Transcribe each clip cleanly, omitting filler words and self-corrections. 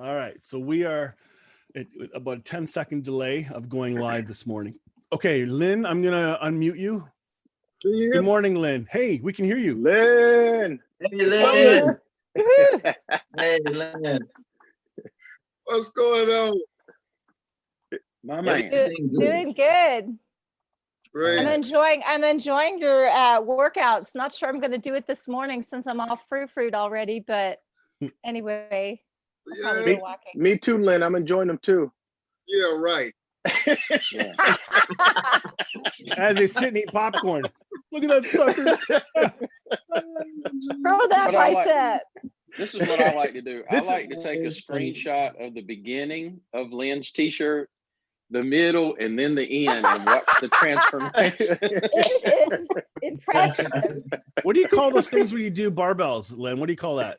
All right, so we are at about a 10-second delay of going live this morning. Okay, Lynn, I'm gonna unmute you. Good morning, Lynn. Hey, we can hear you. Lynn. Hey, Lynn. Hey, Lynn. What's going on? My man. Doing good. Great. I'm enjoying your workouts. Not sure I'm going to do it this morning since I'm off fruit already, but anyway, I'll probably go walking. Me too, Lynn. I'm enjoying them too. Yeah, right. Yeah. As they sit and eat popcorn. Look at that sucker. Throw that bicep. This is what I like to do. I like to take a screenshot of the beginning of Lynn's t-shirt, the middle, and then the end, and watch the transformation. It is impressive. What do you call those things when you do barbells, Lynn? What do you call that?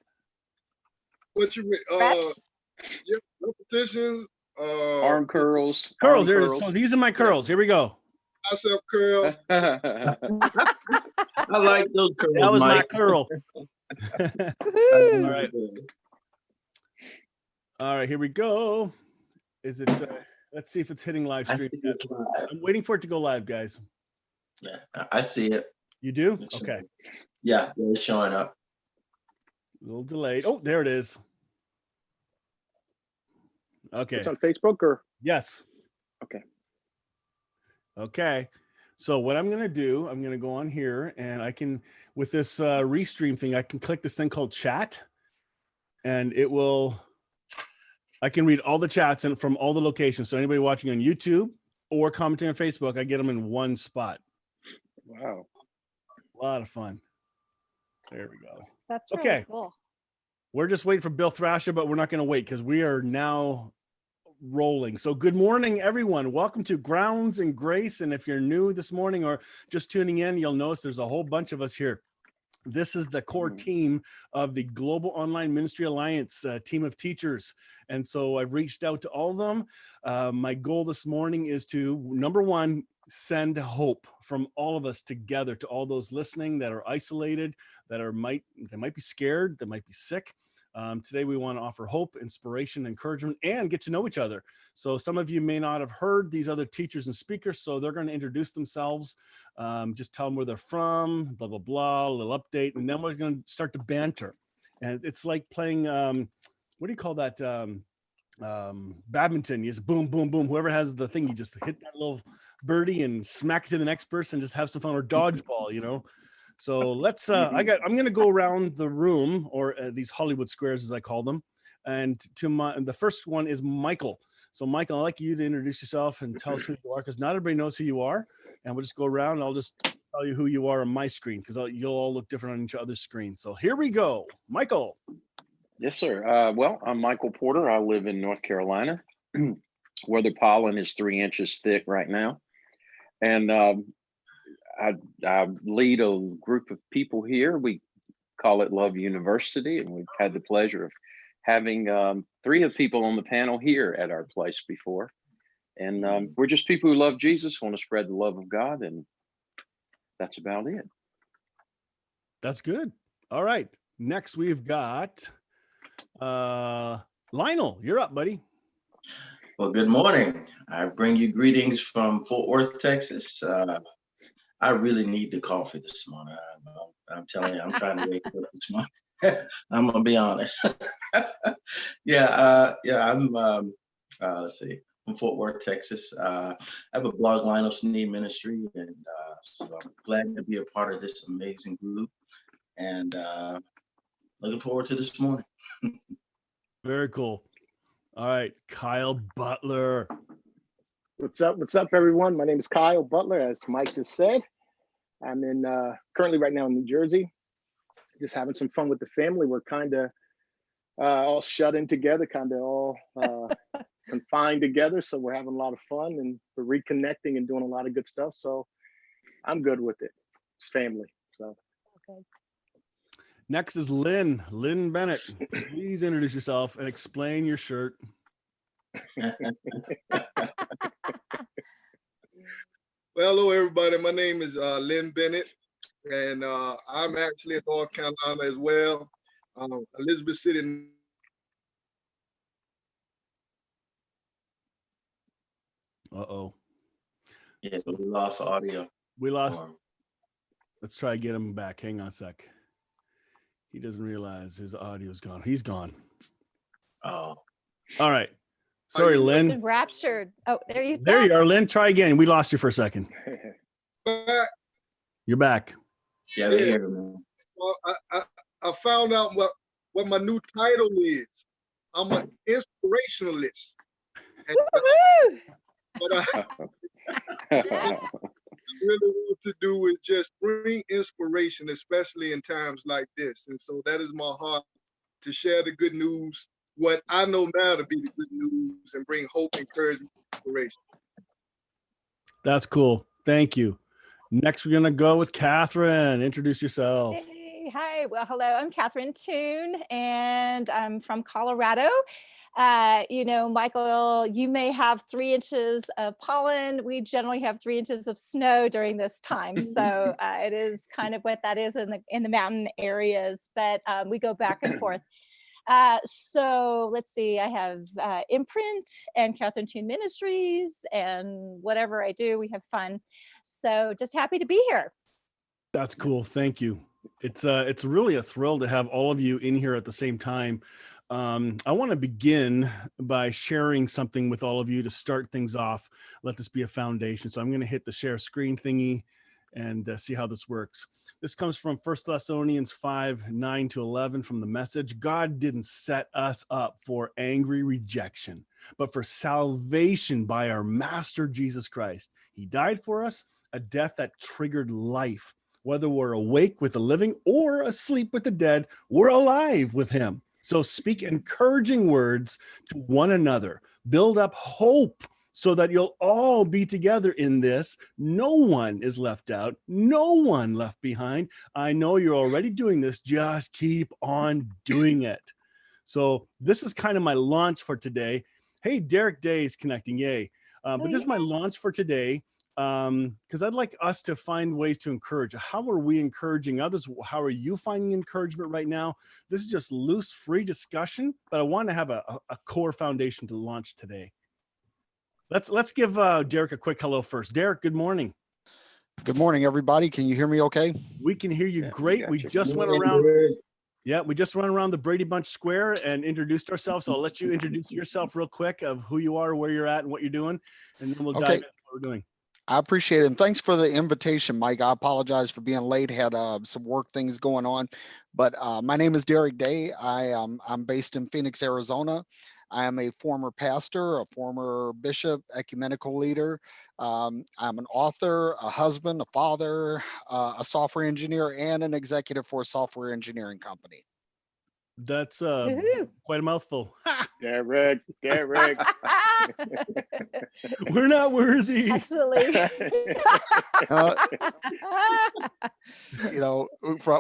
What you Reps? yeah, repetitions, Arm curls. Curls. There it is. So these are my curls. Here we go. bicep curl. I I like those curls. That was my Mike. curl. Woohoo. All right. All right, here we go. Is it let's see if it's hitting live I stream think yet. it's live. I'm waiting for it to go live, guys. Yeah, I see it. You do? It's Okay. showing. Yeah, it's showing up. A little delayed. Oh, there it is. Okay. It's on Facebook or? Yes. Okay. Okay. So what I'm going to do, I'm going to go on here and I can, with this restream thing, I can click this thing called chat and it will, I can read all the chats and from all the locations. So anybody watching on YouTube or commenting on Facebook, I get them in one spot. Wow. A lot of fun. There we go. That's really Okay. cool. We're just waiting for Bill Thrasher, but we're not going to wait because we are now rolling. So good morning, everyone. Welcome to Grounds and Grace. And if you're new this morning or just tuning in, you'll notice there's a whole bunch of us here. This is the core team of the Global Online Ministry Alliance team of teachers. And so I've reached out to all of them. My goal this morning is to, number one, send hope from all of us together to all those listening that are isolated, that are might be scared, that might be sick. Today we want to offer hope, inspiration, encouragement, and get to know each other. So some of you may not have heard these other teachers and speakers, so they're going to introduce themselves, just tell them where they're from, blah, blah, blah, a little update, and then we're going to start to banter. And it's like playing, what do you call that? Badminton. You just boom, boom, boom. Whoever has the thing, you just hit that little birdie and smack it to the next person, just have some fun, or dodgeball, you know? So let's, I'm going to go around the room, or these Hollywood squares, as I call them. And the first one is Michael. So Michael, I'd like you to introduce yourself and tell us who you are, because not everybody knows who you are. And we'll just go around and I'll just tell you who you are on my screen, because you'll all look different on each other's screen. So here we go. Michael. Yes, sir. Well, I'm Michael Porter. I live in North Carolina, where the pollen is 3 inches thick right now. And I lead a group of people here. We call it Love University, and we've had the pleasure of having 3 of people on the panel here at our place before. And we're just people who love Jesus, want to spread the love of God, and that's about it. That's good. All right. Next, we've got Lionel. You're up, buddy. Well, good morning. I bring you greetings from Fort Worth, Texas. I really need the coffee this morning. I'm telling you, I'm trying to wake up this morning. I'm gonna be honest. I'm let's see, from Fort Worth, Texas. I have a blog, Lionel Sneed Ministry, and so I'm glad to be a part of this amazing group, and looking forward to this morning. Very cool. All right, Kyle Butler. What's up? What's up, everyone? My name is Kyle Butler, as Mike just said. I'm in currently right now in New Jersey, just having some fun with the family. We're kind of all shut in together, kind of all confined together. So we're having a lot of fun and we're reconnecting and doing a lot of good stuff. So I'm good with it. It's family. So. Okay. Next is Lynn Bennett. Please introduce yourself and explain your shirt. Well, hello, everybody. My name is Lynn Bennett, and I'm actually in North Carolina as well. Elizabeth City. Uh-oh. Yeah, So- we lost audio. We lost. for him. Let's try to get him back. Hang on a sec. He doesn't realize his audio's gone. He's gone. Oh, All right. Sorry, you- Lynn. Been raptured. Oh, there you There you are, Lynn. Try again. We lost you for a second. But, You're back. yeah, they hear him. well, I found out what my new title is. I'm an inspirationalist. And Woo-hoo! what I really want to do is just bring inspiration, especially in times like this. And so that is my heart, to share the good news, what I know now to be the good news, and bring hope, encouragement, inspiration. That's cool. Thank you. Next, we're going to go with Catherine. Introduce yourself. Hey, hi. Well, hello. I'm Catherine Toon, and I'm from Colorado. Michael, you may have 3 inches of pollen. We generally have 3 inches of snow during this time. So it is kind of what that is in the mountain areas, but we go back and forth. So let's see, I have Imprint and Catherine Toon Ministries, and whatever I do, we have fun. So just happy to be here. That's cool. Thank you. It's really a thrill to have all of you in here at the same time. I want to begin by sharing something with all of you to start things off. Let this be a foundation. So I'm going to hit the share screen thingy and see how this works. This comes from 1 Thessalonians 5:9-11 from the Message. God didn't set us up for angry rejection, but for salvation by our Master Jesus Christ. He died for us, a death that triggered life. Whether we're awake with the living or asleep with the dead, we're alive with him. So speak encouraging words to one another. Build up hope so that you'll all be together in this. No one is left out. No one left behind. I know you're already doing this. Just keep on doing it. So this is kind of my launch for today. Hey, Derek Day is connecting. Yay. But this is my launch for today. Because I'd like us to find ways to encourage. How are we encouraging others? How are you finding encouragement right now? This is just loose, free discussion, but I want to have a core foundation to launch today. Let's give Derek a quick hello first. Derek, good morning. Good morning, everybody. Can you hear me okay? We can hear you Yeah, we great. got We you. just went around. Yeah, we just went around the Brady Bunch Square and introduced ourselves. So I'll let you introduce yourself real quick of who you are, where you're at, and what you're doing, and then we'll dive into what we're doing. I appreciate it. And thanks for the invitation, Mike. I apologize for being late. Had some work things going on. But my name is Derek Day. I'm based in Phoenix, Arizona. I am a former pastor, a former bishop, ecumenical leader. I'm an author, a husband, a father, a software engineer, and an executive for a software engineering company. That's Woohoo. quite a mouthful. Derek. We're not worthy. Absolutely.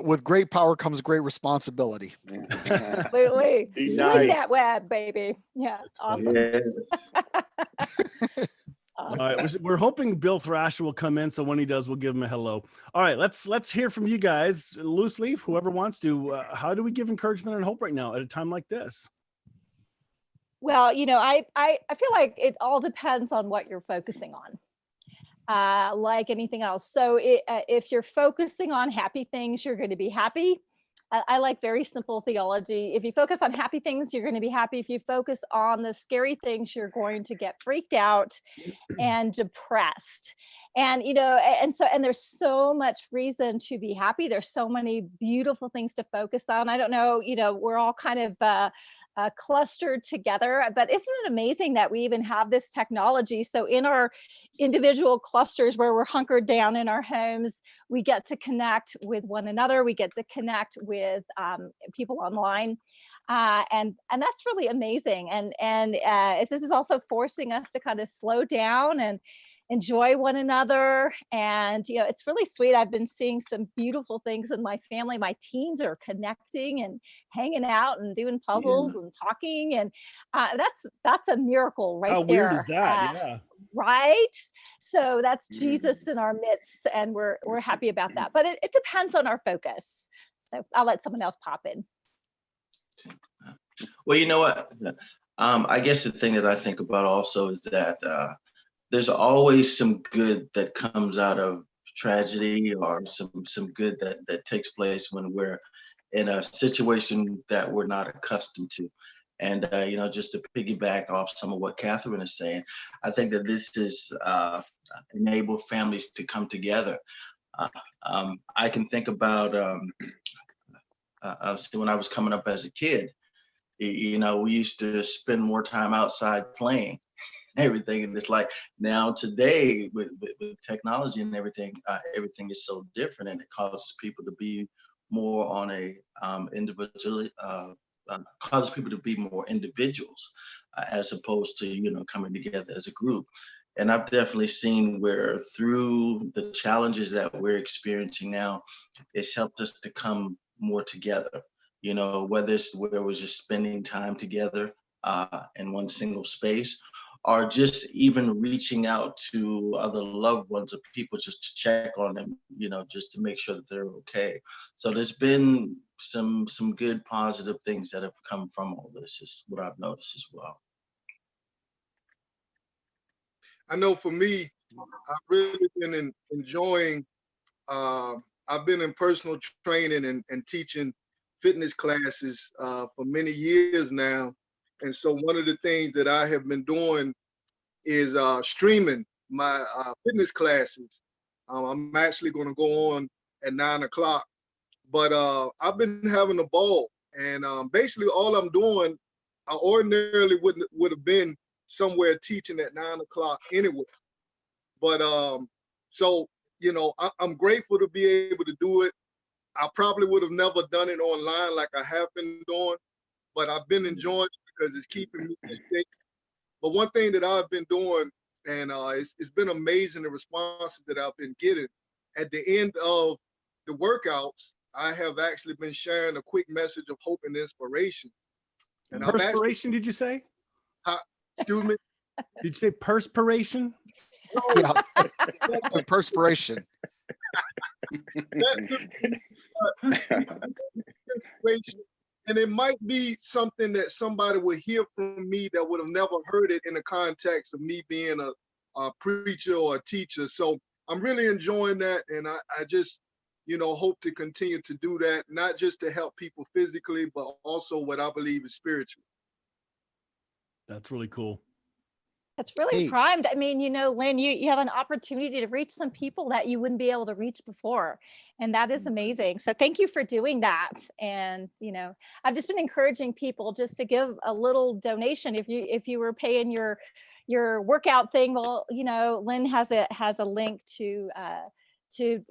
With great power comes great responsibility. Absolutely. Be Swing nice. that web, baby. Yeah, That's funny. awesome. Yeah. All right, we're hoping Bill Thrasher will come in, so when he does, we'll give him a hello. All right, let's hear from you guys. Loose leaf, whoever wants to. How do we give encouragement and hope right now at a time like this? Well, I feel like it all depends on what you're focusing on, like anything else. So if you're focusing on happy things, you're going to be happy. I like very simple theology. If you focus on happy things, you're going to be happy. If you focus on the scary things, you're going to get freaked out and depressed. And, and there's so much reason to be happy. There's so many beautiful things to focus on. I don't know, we're all kind of clustered together, but isn't it amazing that we even have this technology? So in our individual clusters where we're hunkered down in our homes, we get to connect with one another. We get to connect with people online. And that's really amazing. And this is also forcing us to kind of slow down and enjoy one another. And, it's really sweet. I've been seeing some beautiful things in my family. My teens are connecting and hanging out and doing puzzles and talking. And that's a miracle right How there. weird is that? Yeah. Right. So that's Jesus in our midst. And we're happy about that. But it depends on our focus. So I'll let someone else pop in. Well, you know what? I guess the thing that I think about also is that there's always some good that comes out of tragedy, or some good that takes place when we're in a situation that we're not accustomed to. And you know, just to piggyback off some of what Catherine is saying, I think that this is enabled families to come together. Uh, I can think about so when I was coming up as a kid, you know, we used to spend more time outside playing and everything. And it's like now today with technology and everything, everything is so different, and it causes people to be more on a individually, causes people to be more individuals as opposed to, you know, coming together as a group. And I've definitely seen where through the challenges that we're experiencing now, it's helped us to come more together. You know, whether it's where we're just spending time together in one single space, or just even reaching out to other loved ones of people just to check on them, you know, just to make sure that they're okay. So there's been some good positive things that have come from all this, is what I've noticed as well. I know for me, I've really been enjoying. I've been in personal training and teaching fitness classes for many years now, and so one of the things that I have been doing is streaming my fitness classes. I'm actually going to go on at 9 o'clock, but I've been having a ball, and basically all I'm doing, I ordinarily would have been somewhere teaching at 9 o'clock anyway. But so, you know, I'm grateful to be able to do it. I probably would have never done it online like I have been doing, but I've been enjoying it because it's keeping me in shape. But one thing that I've been doing, and it's been amazing, the responses that I've been getting. At the end of the workouts, I have actually been sharing a quick message of hope and inspiration. And Perspiration, did you say? Excuse me? Did you say perspiration? Yeah, good perspiration. And it might be something that somebody would hear from me that would have never heard it in the context of me being a preacher or a teacher. So I'm really enjoying that. And I just, you know, hope to continue to do that, not just to help people physically, but also what I believe is spiritual. That's really cool. It's really Hey. primed. I mean, you know, Lynn, you have an opportunity to reach some people that you wouldn't be able to reach before. And that is amazing. So thank you for doing that. And, you know, I've just been encouraging people just to give a little donation. If you were paying your workout thing, well, you know, Lynn has a link to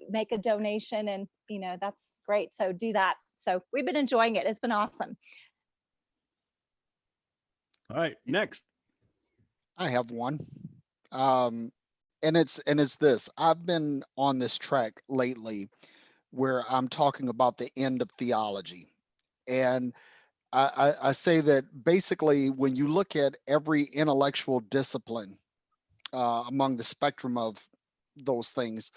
make a donation, and, you know, that's great. So do that. So we've been enjoying it. It's been awesome. All right, next. I have one. And it's this. I've been on this track lately where I'm talking about the end of theology. And I say that basically when you look at every intellectual discipline among the spectrum of those things,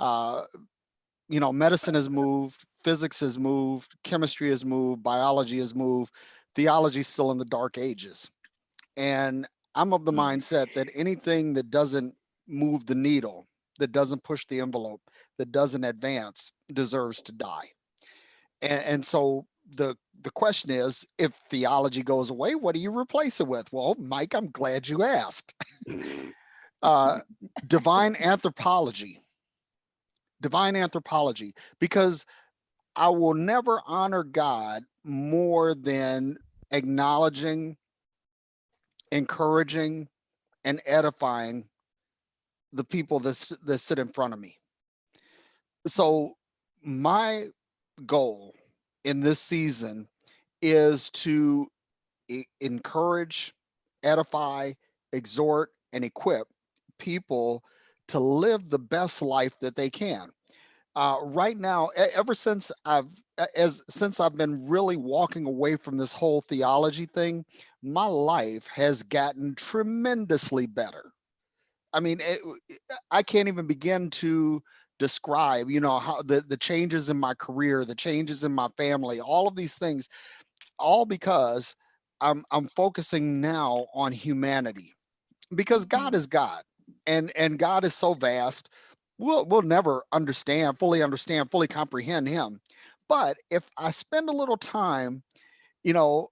you know, medicine has moved, physics has moved, chemistry has moved, biology has moved, theology is still in the dark ages. And I'm of the mindset that anything that doesn't move the needle, that doesn't push the envelope, that doesn't advance, deserves to die. And so the question is, if theology goes away, what do you replace it with? Well, Mike, I'm glad you asked. Divine anthropology. Divine anthropology, because I will never honor God more than acknowledging, encouraging, and edifying the people that sit in front of me. So my goal in this season is to encourage, edify, exhort, and equip people to live the best life that they can. Right now, ever since I've been really walking away from this whole theology thing, my life has gotten tremendously better. I mean, I can't even begin to describe, you know, how the changes in my career, the changes in my family, all of these things, all because I'm focusing now on humanity, because God is God. and God is so vast, we'll never fully understand, fully comprehend him. But if I spend a little time, you know,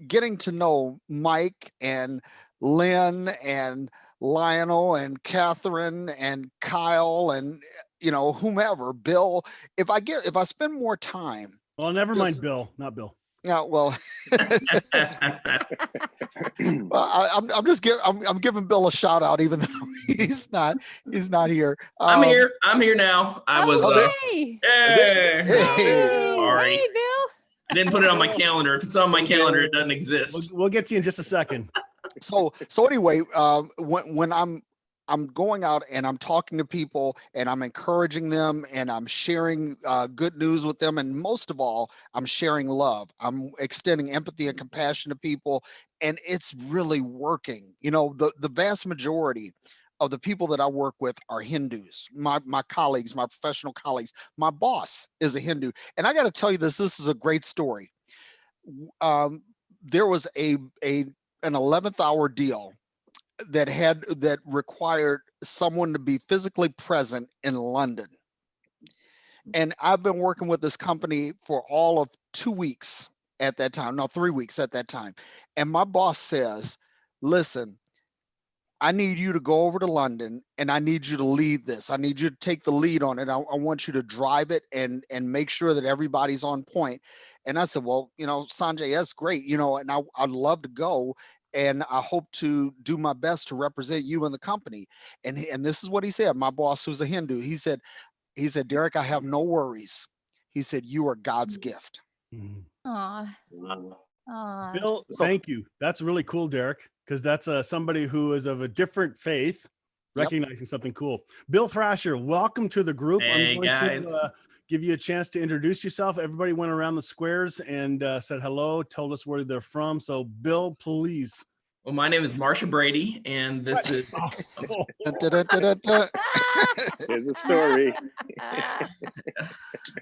getting to know Mike and Lynn and Lionel and Catherine and Kyle and, you know, whomever, Bill, if I spend more time. Well, never mind, just- Bill, not Bill. Yeah, well, I'm giving Bill a shout out, even though he's not here. I'm here. I'm here now. I was. Hey, Hey. Hey. Sorry. hey, Bill. I didn't put it on my calendar. If it's on my calendar, it doesn't exist. We'll get to you in just a second. So anyway, when I'm going out and I'm talking to people and I'm encouraging them and I'm sharing good news with them, and most of all, I'm sharing love. I'm extending empathy and compassion to people, and it's really working. You know, the vast majority of the people that I work with are Hindus. My colleagues, my professional colleagues. My boss is a Hindu, and I got to tell you this. This is a great story. There was an 11th hour deal that required someone to be physically present in London. And I've been working with this company for all of 2 weeks at that time, no, 3 weeks at that time. And my boss says, listen, I need you to go over to London and I need you to lead this. I need you to take the lead on it. I want you to drive it and make sure that everybody's on point. And I said, well, you know, Sanjay, that's great, you know, and I'd love to go. And I hope to do my best to represent you and the company. And this is what he said. My boss, who's a Hindu, he said, Derek, I have no worries. He said, you are God's gift. Aw. Bill, thank you. That's really cool, Derek, because that's somebody who is of a different faith, recognizing something cool. Bill Thrasher, welcome to the group. Hey, I'm going to give you a chance to introduce yourself. Everybody went around the squares and said hello, told us where they're from. So, Bill, please. Well, my name is Marsha Brady, and this is. There's a story.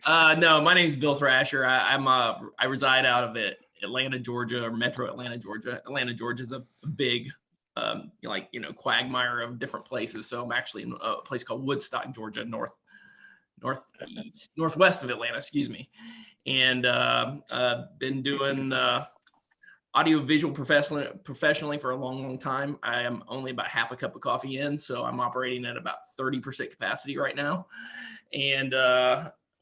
No, my name is Bill Thrasher. I reside out of Atlanta, Georgia, or Metro Atlanta, Georgia. Atlanta, Georgia is a big, quagmire of different places. So I'm actually in a place called Woodstock, Georgia, northwest of Atlanta, excuse me. And been doing audiovisual professionally for a long time. I am only about half a cup of coffee in, so I'm operating at about 30% capacity right now. And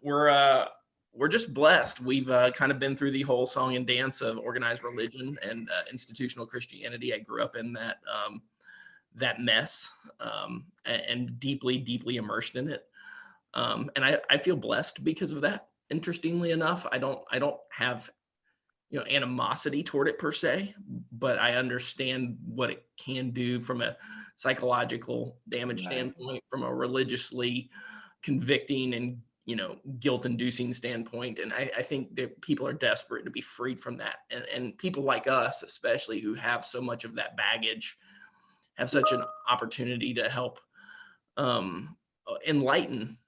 we're just blessed. We've kind of been through the whole song and dance of organized religion and institutional Christianity. I grew up in that mess and deeply immersed in it. And I feel blessed because of that. Interestingly enough, I don't have animosity toward it per se, but I understand what it can do from a psychological damage standpoint, from a religiously convicting and guilt-inducing standpoint. And I think that people are desperate to be freed from that. And people like us, especially, who have so much of that baggage, have such an opportunity to help enlighten.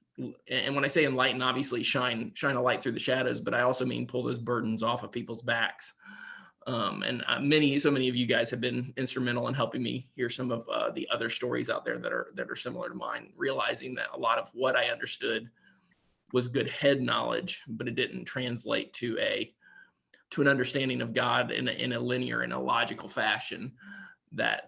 And when I say enlighten, obviously shine a light through the shadows, but I also mean pull those burdens off of people's backs. And so many of you guys have been instrumental in helping me hear some of the other stories out there that are similar to mine, realizing that a lot of what I understood was good head knowledge, but it didn't translate to an understanding of God in a linear and a logical fashion that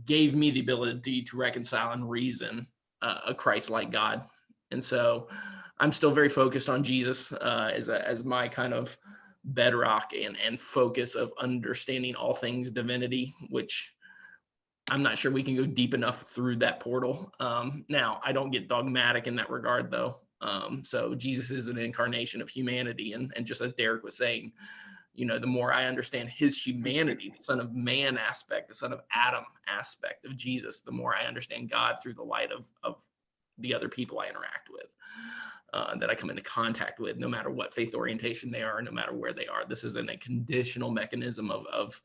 gave me the ability to reconcile and reason a Christ-like God. And so I'm still very focused on Jesus as my kind of bedrock and focus of understanding all things divinity, which I'm not sure we can go deep enough through that portal. Now, I don't get dogmatic in that regard, though. So Jesus is an incarnation of humanity. And just as Derek was saying, the more I understand his humanity, the Son of Man aspect, the Son of Adam aspect of Jesus, the more I understand God through the light of the other people I interact with, that I come into contact with, no matter what faith orientation they are, no matter where they are. This isn't a conditional mechanism of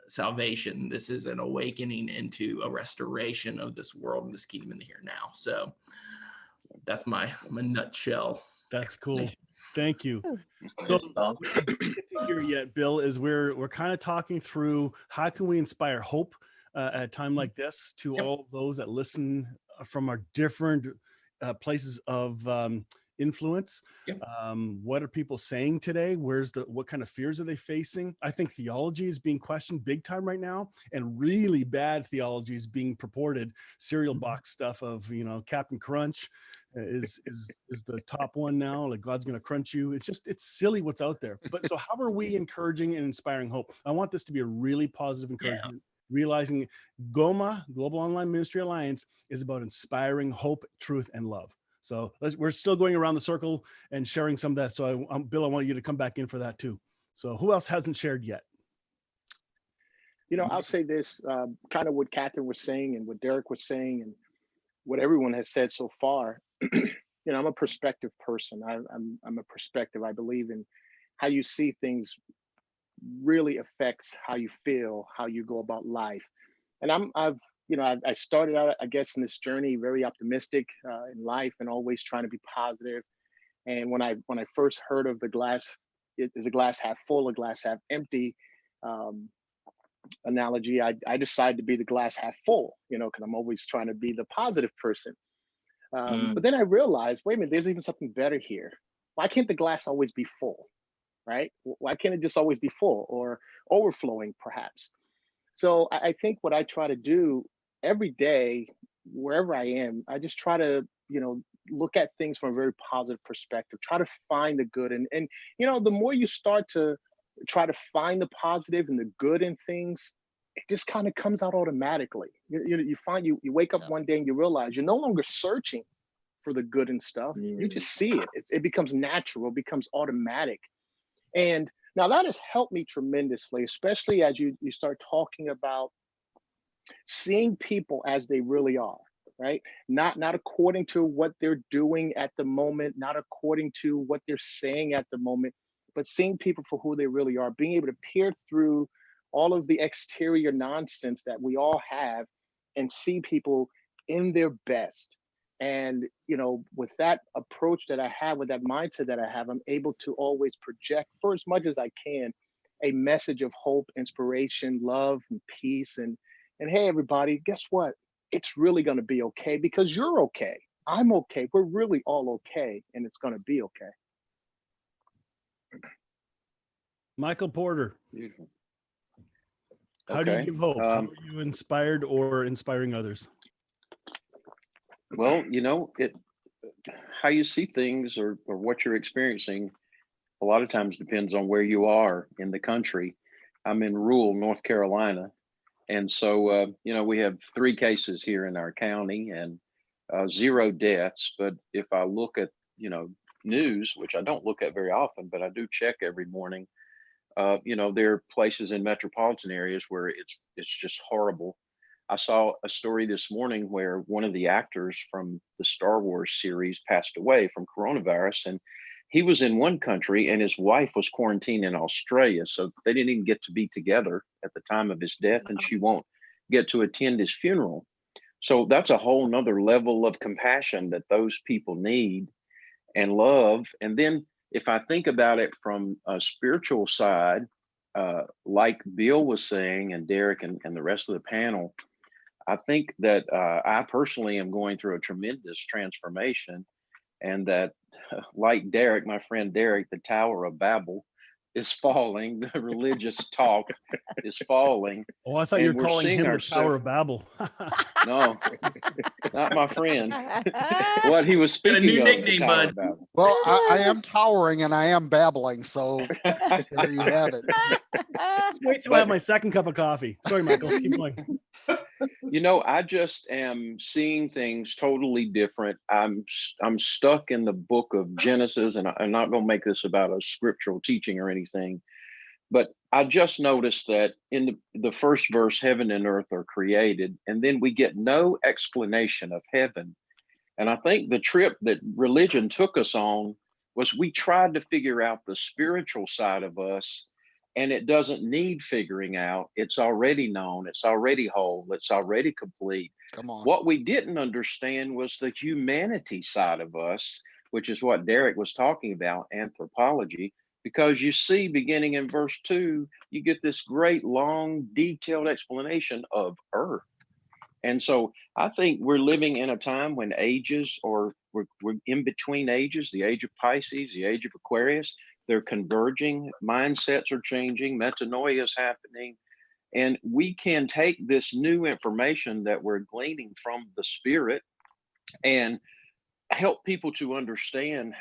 salvation. This is an awakening into a restoration of this world and this kingdom in the here and now. So that's my nutshell. That's cool. Thank you. So what we didn't get to hear yet, Bill, is we're kind of talking through how can we inspire hope at a time like this to Yep. all those that listen from our different places of influence. Yep. What are people saying today? What kind of fears are they facing? I think theology is being questioned big time right now, and really bad theology is being purported. Cereal box stuff of, you know, Captain Crunch is the top one now. Like, God's going to crunch you. It's silly what's out there. But so how are we encouraging and inspiring hope? I want this to be a really positive encouragement. Realizing GOMA, Global Online Ministry Alliance, is about inspiring hope, truth, and love. So we're still going around the circle and sharing some of that. So Bill, I want you to come back in for that too. So who else hasn't shared yet? You know, I'll say this, kind of what Catherine was saying and what Derek was saying and what everyone has said so far. You know, I'm a perspective person. I'm a perspective. I believe in how you see things really affects how you feel, how you go about life. And I started out, I guess, in this journey very optimistic in life and always trying to be positive. And when I first heard of the glass, it is a glass half full, a glass half empty analogy, I decided to be the glass half full, you know, because I'm always trying to be the positive person. But then I realized, wait a minute, there's even something better here. Why can't the glass always be full, right? Why can't it just always be full or overflowing, perhaps? So I think what I try to do every day, wherever I am, I just try to, you know, look at things from a very positive perspective, try to find the good. And you know, the more you start to try to find the positive and the good in things, it just kind of comes out automatically. You find you wake up one day and you realize you're no longer searching for the good and stuff. You just see it. It becomes natural, it becomes automatic. And now that has helped me tremendously, especially as you start talking about seeing people as they really are, right? Not according to what they're doing at the moment, not according to what they're saying at the moment, but seeing people for who they really are, being able to peer through all of the exterior nonsense that we all have and see people in their best. And, you know, with that approach that I have, with that mindset that I have, I'm able to always project, for as much as I can, a message of hope, inspiration, love, and peace. And hey, everybody, guess what? It's really going to be okay because you're okay. I'm okay. We're really all okay, and it's going to be okay. Michael Porter. Beautiful. How do you give hope? How are you inspired or inspiring others? Well, you know, how you see things or what you're experiencing a lot of times depends on where you are in the country. I'm in rural North Carolina. And so, you know, we have 3 cases here in our county and 0 deaths. But if I look at, you know, news, which I don't look at very often, but I do check every morning, you know, there are places in metropolitan areas where it's just horrible. I saw a story this morning where one of the actors from the Star Wars series passed away from coronavirus, and he was in one country and his wife was quarantined in Australia. So they didn't even get to be together at the time of his death, and she won't get to attend his funeral. So that's a whole nother level of compassion that those people need and love. And then if I think about it from a spiritual side, like Bill was saying, and Derek and the rest of the panel, I think that I personally am going through a tremendous transformation, and that like Derek, my friend Derek, the Tower of Babel is falling. The religious talk is falling. Oh, I thought you were calling him the Tower of Babel. No, not my friend. What he was speaking a new of, nickname, bud. Well, I am towering and I am babbling, so there you have it. Wait till I have my second cup of coffee. Sorry, Michael, keep going. You know, I just am seeing things totally different. I'm stuck in the book of Genesis, and I'm not going to make this about a scriptural teaching or anything, but I just noticed that in the first verse, heaven and earth are created, and then we get no explanation of heaven. And I think the trip that religion took us on was we tried to figure out the spiritual side of us, and it doesn't need figuring out. It's already known, it's already whole, it's already complete. Come on. What we didn't understand was the humanity side of us, which is what Derek was talking about, anthropology, because you see, beginning in verse 2, you get this great, long, detailed explanation of earth. And so I think we're living in a time when ages, or we're in between ages, the age of Pisces, the age of Aquarius, they're converging, mindsets are changing, metanoia is happening. And we can take this new information that we're gleaning from the Spirit and help people to understand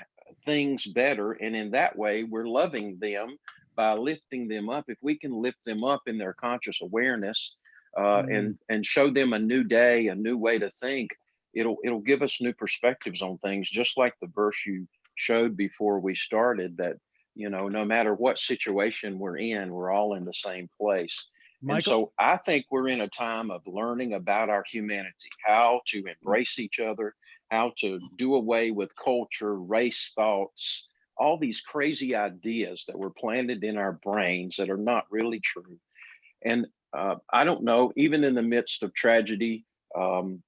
things better. And in that way, we're loving them by lifting them up. If we can lift them up in their conscious awareness, and show them a new day, a new way to think, it'll give us new perspectives on things. Just like the verse you showed before we started, that no matter what situation we're in, we're all in the same place. Michael? And so I think we're in a time of learning about our humanity, how to embrace each other, how to do away with culture, race thoughts, all these crazy ideas that were planted in our brains that are not really true. And I don't know, even in the midst of tragedy and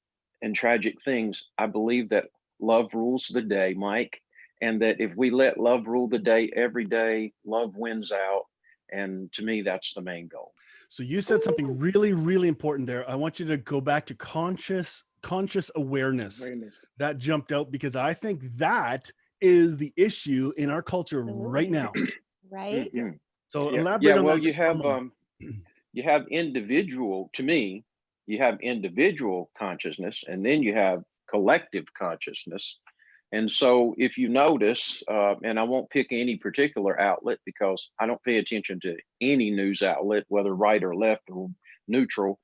tragic things, I believe that love rules the day, Mike, and that if we let love rule the day every day, love wins out. And to me, that's the main goal. So you said something really, really important there. I want you to go back to conscious awareness. That jumped out, because I think that is the issue in our culture right now. Right. Mm-hmm. So Yeah. elaborate on Well, that. You have individual, to me, you have individual consciousness, and then you have collective consciousness. And so if you notice, and I won't pick any particular outlet because I don't pay attention to any news outlet, whether right or left or neutral,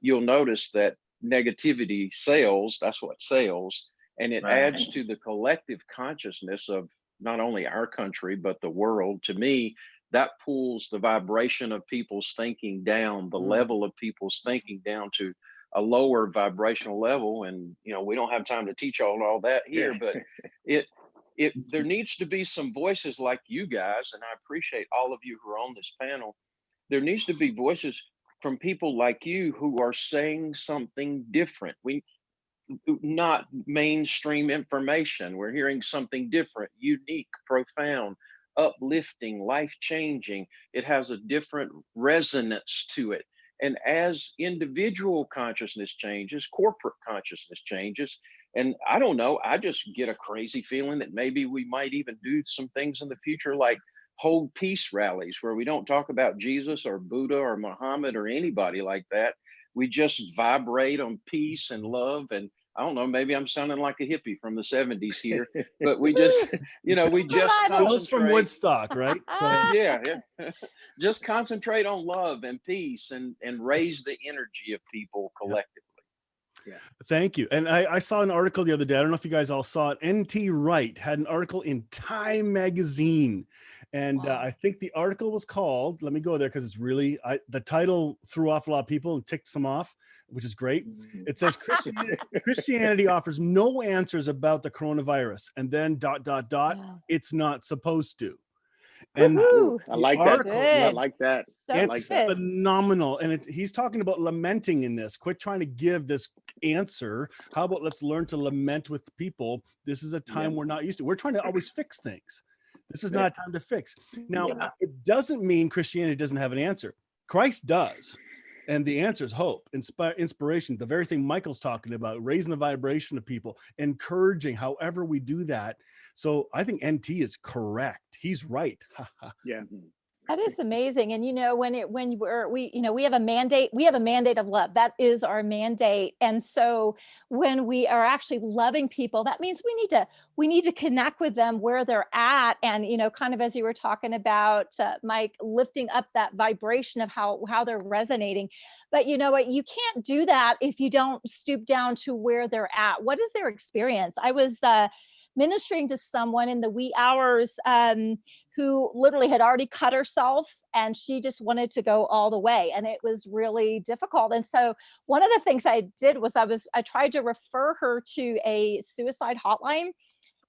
you'll notice that negativity sells. That's what sells. And it adds to the collective consciousness of not only our country, but the world. To me, that pulls the vibration of people's thinking down, the level of people's thinking down to a lower vibrational level. And we don't have time to teach all that here, but there needs to be some voices like you guys, and I appreciate all of you who are on this panel. There needs to be voices from people like you who are saying something different. Not mainstream information. We're hearing something different, unique, profound, uplifting, life-changing. It has a different resonance to it. And as individual consciousness changes, corporate consciousness changes. And I don't know, I just get a crazy feeling that maybe we might even do some things in the future, like hold peace rallies where we don't talk about Jesus or Buddha or Muhammad or anybody like that. We just vibrate on peace and love. And I don't know, maybe I'm sounding like a hippie from the 70s here, but we just, we just Bill's from Woodstock, right? So yeah. Just concentrate on love and peace and raise the energy of people collectively. Yeah. Thank you. And I saw an article the other day. I don't know if you guys all saw it. N.T. Wright had an article in Time magazine. And I think the article was called, let me go there because it's really, the title threw off a lot of people and ticked some off, which is great. It says Christianity offers no answers about the coronavirus. And then ... it's not supposed to. And I like that. I like that. It's phenomenal. And he's talking about lamenting in this. Quit trying to give this answer. How about let's learn to lament with people? This is a time we're not used to. We're trying to always fix things. This is not a time to fix. Now, it doesn't mean Christianity doesn't have an answer. Christ does. And the answer is hope, inspiration, the very thing Michael's talking about, raising the vibration of people, encouraging, however we do that. So I think NT is correct. He's right. Yeah. That is amazing. And we have a mandate of love. That is our mandate. And so when we are actually loving people, that means we need to connect with them where they're at. And, kind of as you were talking about, Mike, lifting up that vibration of how they're resonating. But you know what, you can't do that if you don't stoop down to where they're at. What is their experience? I was ministering to someone in the wee hours who literally had already cut herself, and she just wanted to go all the way, and it was really difficult. And so one of the things I did was I tried to refer her to a suicide hotline.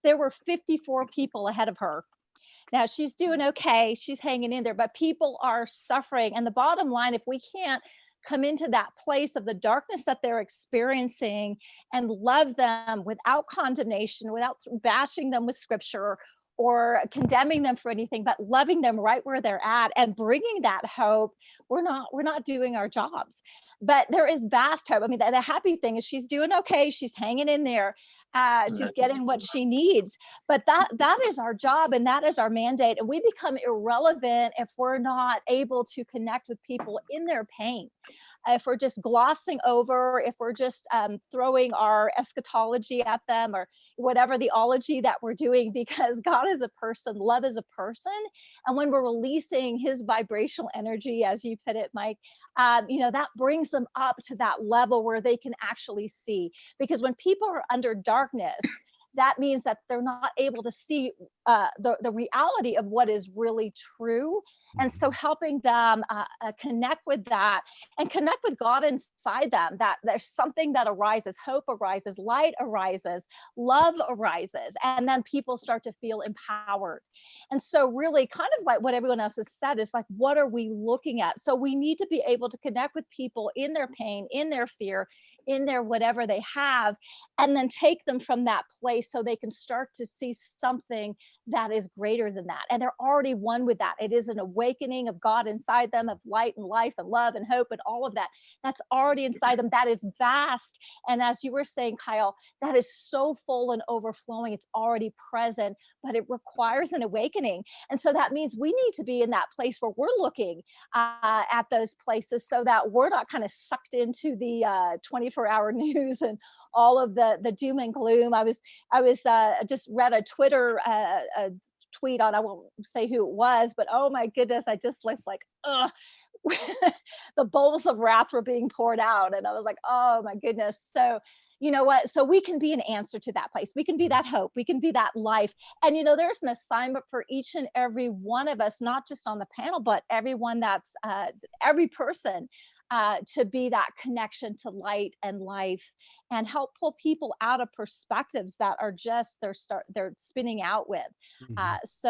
There were 54 people ahead of her. Now she's doing okay, she's hanging in there, but people are suffering. And the bottom line, if we can't come into that place of the darkness that they're experiencing and love them without condemnation, without bashing them with scripture or condemning them for anything, but loving them right where they're at and bringing that hope, we're not doing our jobs. But there is vast hope. I mean, the happy thing is she's doing okay. She's hanging in there. She's getting what she needs. But that is our job, and that is our mandate. And we become irrelevant if we're not able to connect with people in their pain. If we're just glossing over, if we're just throwing our eschatology at them, or whatever the ology that we're doing, because God is a person, love is a person. And when we're releasing his vibrational energy, as you put it, Mike, that brings them up to that level where they can actually see. Because when people are under darkness, that means that they're not able to see the reality of what is really true. And so helping them connect with that and connect with God inside them, that there's something that arises, hope arises, light arises, love arises, and then people start to feel empowered. And so really kind of like what everyone else has said is like, what are we looking at? So we need to be able to connect with people in their pain, in their fear, in their whatever they have, and then take them from that place so they can start to see something that is greater than that. And they're already one with that. It is an awakening of God inside them, of light and life and love and hope and all of that. That's already inside them. That is vast. And as you were saying, Kyle, that is so full and overflowing. It's already present, but it requires an awakening. And so that means we need to be in that place where we're looking at those places so that we're not kind of sucked into the 24-hour news and all of the doom and gloom. I was just read a Twitter a tweet on, I won't say who it was, but oh my goodness, I just was like, ugh. The bowls of wrath were being poured out, and I was like, oh my goodness. So you know what? So we can be an answer to that place. We can be that hope. We can be that life. And there's an assignment for each and every one of us, not just on the panel, but everyone that's every person. To be that connection to light and life, and help pull people out of perspectives that are just they're spinning out with. It's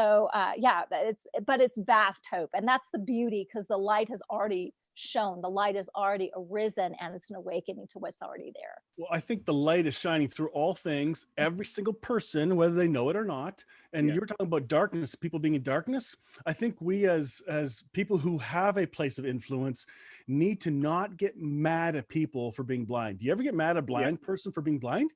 vast hope, and that's the beauty, because the light has already shone, the light has already arisen, and it's an awakening to what's already there. Well, I think the light is shining through all things, every single person, whether they know it or not. And you were talking about darkness, people being in darkness. I think we as people who have a place of influence need to not get mad at people for being blind. Do you ever get mad at a blind person for being blind?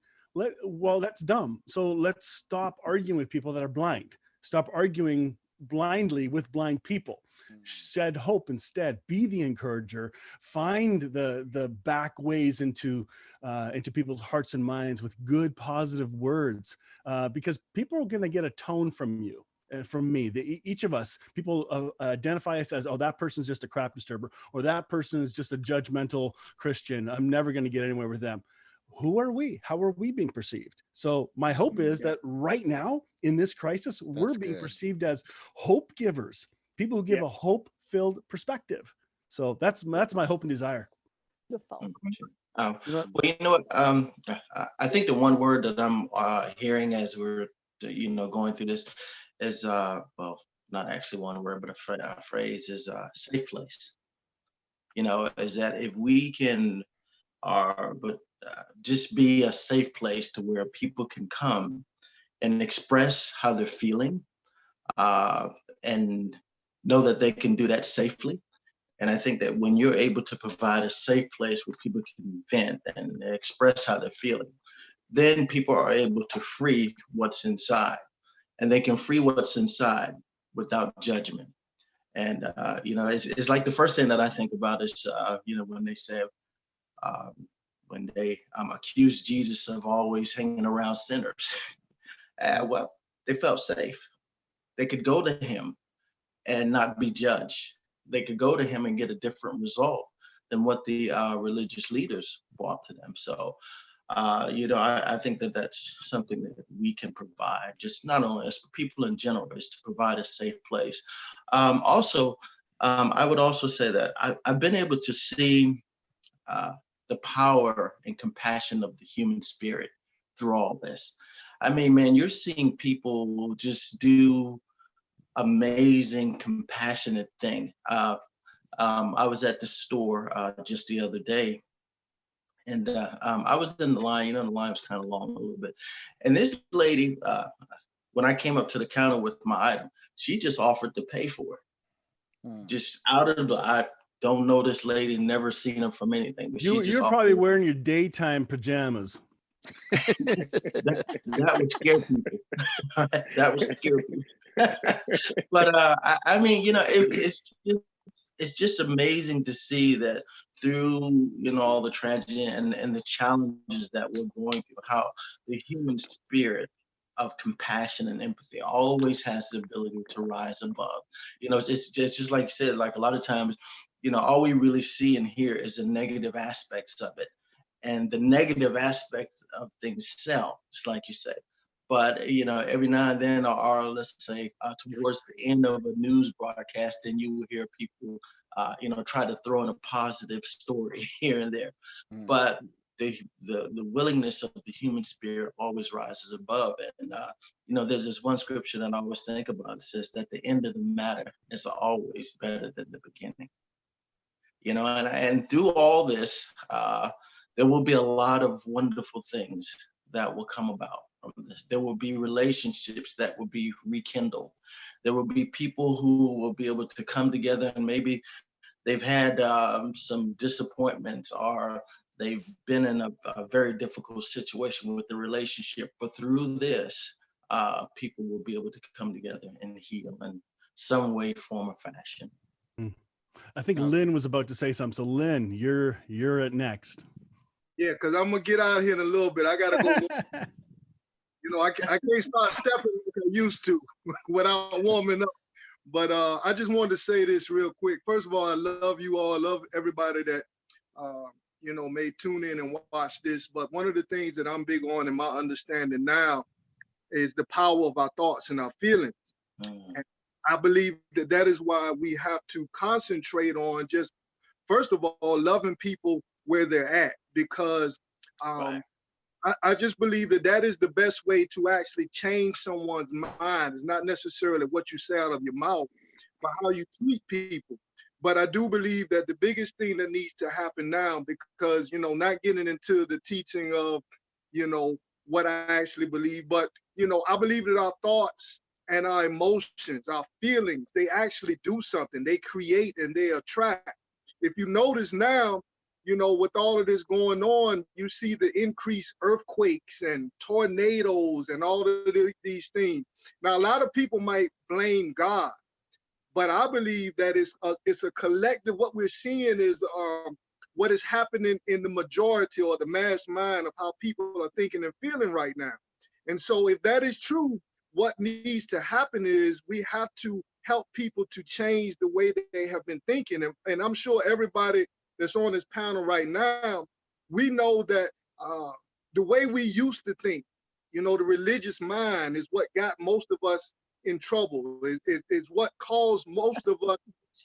Well, that's dumb. So let's stop arguing with people that are blind. Stop arguing blindly with blind people. Shed hope instead. Be the encourager. Find the back ways into people's hearts and minds with good, positive words, because people are going to get a tone from you. From me, each of us, people identify us as, oh, that person's just a crap disturber, or that person is just a judgmental Christian. I'm never going to get anywhere with them. Who are we? How are we being perceived? So my hope is that right now in this crisis, we're being perceived as hope givers, people who give a hope-filled perspective. So that's my hope and desire. Beautiful. Well, you know what? I think the one word that I'm hearing as we're going through this is well, not actually one word, but a phrase is safe place. Is that if we can just be a safe place to where people can come and express how they're feeling, and know that they can do that safely. And I think that when you're able to provide a safe place where people can vent and express how they're feeling, then people are able to free what's inside, and they can free what's inside without judgment. And it's like the first thing that I think about is when they say when they accused Jesus of always hanging around sinners. Well, they felt safe. They could go to him and not be judged. They could go to him and get a different result than what the religious leaders brought to them. So, I think that that's something that we can provide, just not only as people in general, is to provide a safe place. Also, I would also say that I've been able to see the power and compassion of the human spirit through all this. I mean, man, you're seeing people just do amazing, compassionate thing. I was at the store just the other day, and I was in the line. The line was kind of long a little bit, and this lady, when I came up to the counter with my item, she just offered to pay for it. Just out of the, I don't know this lady, never seen her from anything. But You're probably wearing your daytime pajamas. that would scare people. That would scare people. But I mean, you know, it's just amazing to see that through, you know, all the tragedy and the challenges that we're going through, how the human spirit of compassion and empathy always has the ability to rise above. You know, it's just like you said, like a lot of times, you know, all we really see and hear is the negative aspects of it. And the negative aspect of things sell, just like you said. But, you know, every now and then, or let's say towards the end of a news broadcast, then you will hear people, you know, try to throw in a positive story here and there. But the willingness of the human spirit always rises above it. And, you know, there's this one scripture that I always think about. It says that the end of the matter is always better than the beginning. You know, and through all this, there will be a lot of wonderful things that will come about from this. There will be relationships that will be rekindled. There will be people who will be able to come together, and maybe they've had some disappointments, or they've been in a very difficult situation with the relationship. But through this, people will be able to come together and heal in some way, form, or fashion. I think Lynn was about to say something. So Lynn, you're at next. Yeah, because I'm gonna get out of here in a little bit. I gotta go. You know, I can't start stepping like I used to without warming up. But I just wanted to say this real quick. First of all, I love you all. I love everybody that you know, may tune in and watch this. But one of the things that I'm big on in my understanding now is the power of our thoughts and our feelings. And I believe that that is why we have to concentrate on just, first of all, loving people where they're at, because I just believe that that is the best way to actually change someone's mind. It's not necessarily what you say out of your mouth, but how you treat people. But I do believe that the biggest thing that needs to happen now, because, you know, not getting into the teaching of, you know, what I actually believe, but, you know, I believe that our thoughts and our emotions, our feelings, they actually do something. They create and they attract. If you notice now, you know, with all of this going on, you see the increased earthquakes and tornadoes and all of these things. Now, a lot of people might blame God, but I believe that it's a collective. What we're seeing is what is happening in the majority or the mass mind of how people are thinking and feeling right now. And so if that is true, what needs to happen is we have to help people to change the way that they have been thinking. And I'm sure everybody that's on this panel right now, we know that the way we used to think, you know, the religious mind is what got most of us in trouble, is what caused most of us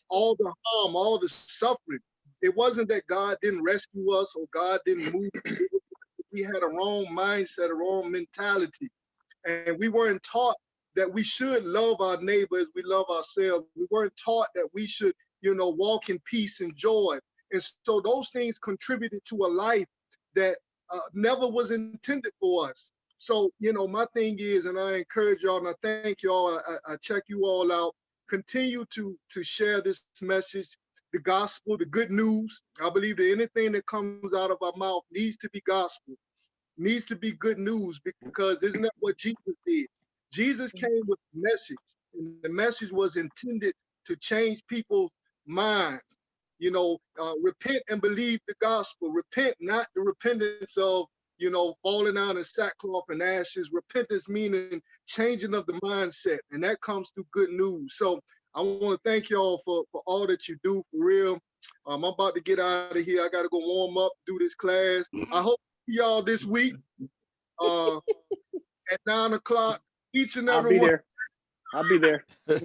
all the harm, all the suffering. It wasn't that God didn't rescue us or God didn't move. We had a wrong mindset, a wrong mentality. And we weren't taught that we should love our neighbor as we love ourselves. We weren't taught that we should, you know, walk in peace and joy. And so those things contributed to a life that never was intended for us. So, you know, my thing is, and I encourage y'all and I thank y'all, I check you all out, continue to share this message, the gospel, the good news. I believe that anything that comes out of our mouth needs to be gospel, needs to be good news, because isn't that what Jesus did? Jesus came with a message, and the message was intended to change people's minds. You know, repent and believe the gospel. Repent, not the repentance of, you know, falling out in sackcloth and ashes. Repentance meaning changing of the mindset, and that comes through good news. So I want to thank y'all for all that you do, for real. I'm about to get out of here. I got to go warm up, do this class. I hope to see y'all this week at 9 o'clock. Each and every one. I'll be there. Every